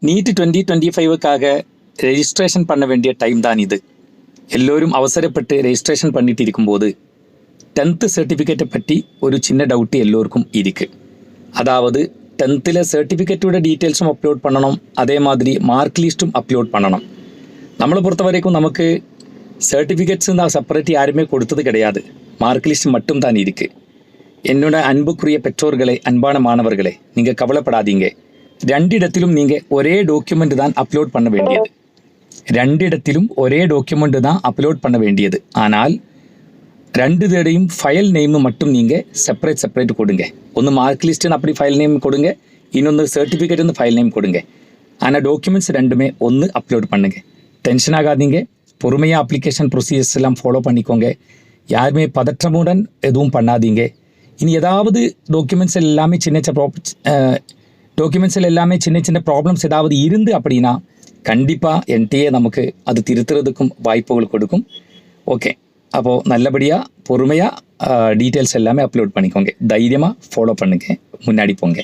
NEET 2025க்காக registration பண்ண வேண்டிய time தான் இது. எல்லோரும் அவசரப்பட்டு ரெஜிஸ்ட்ரேஷன் பண்ணிட்டு இருக்கும்போது 10th சர்டிஃபிகேட்டை பற்றி ஒரு சின்ன டவுட்டு எல்லோருக்கும் இருக்குது. அதாவது 10th சர்டிஃபிகேட்டோட டீட்டெயில்ஸும் அப்லோட் பண்ணணும், அதே மாதிரி மார்க் லிஸ்ட்டும் அப்லோட் பண்ணணும். நம்மளை பொறுத்த வரைக்கும் நமக்கு சர்டிஃபிகேட்ஸும் தான் செப்பரேட் யாருமே கொடுத்தது கிடையாது, மார்க் லிஸ்ட் மட்டும் தான் இருக்குது. என்னோட அன்புக்குரிய பெற்றோர்களே, அன்பான மாணவர்களே, நீங்கள் கவலைப்படாதீங்க. 2 இடத்திலும் நீங்கள் ஒரே டாக்குமெண்ட் தான் அப்லோட் பண்ண வேண்டியது. 2 இடத்திலும் ஒரே டாக்குமெண்ட் தான் அப்லோட் பண்ண வேண்டியது. ஆனால் 2 தடையும் ஃபைல் நேம் மட்டும் நீங்கள் செப்பரேட் கொடுங்க. ஒன்று மார்க் லிஸ்ட்டுன்னு அப்படி ஃபைல் நேம் கொடுங்க, இன்னொன்று சர்டிஃபிகேட்னு ஃபைல் நேம் கொடுங்க. ஆனால் டாக்குமெண்ட்ஸ் ரெண்டுமே ஒன்று அப்லோட் பண்ணுங்க. டென்ஷன் ஆகாதீங்க, பொறுமையாக அப்ளிகேஷன் ப்ரொசீஜர்ஸ் எல்லாம் ஃபாலோ பண்ணிக்கோங்க. யாருமே பதற்றமுடன் எதுவும் பண்ணாதீங்க. இனி ஏதாவது டாக்குமெண்ட்ஸில் எல்லாமே சின்ன சின்ன ப்ராப்ளம்ஸ் ஏதாவது இருந்து அப்படின்னா கண்டிப்பாக என்கிட்டயே நமக்கு அது திருத்துறதுக்கும் வாய்ப்புகள் கொடுக்கும். ஓகே, அப்போது நல்லபடியாக பொறுமையாக டீட்டெயில்ஸ் எல்லாமே அப்லோட் பண்ணிக்கோங்க. தைரியமாக ஃபாலோ பண்ணுங்கள், முன்னாடி போங்க.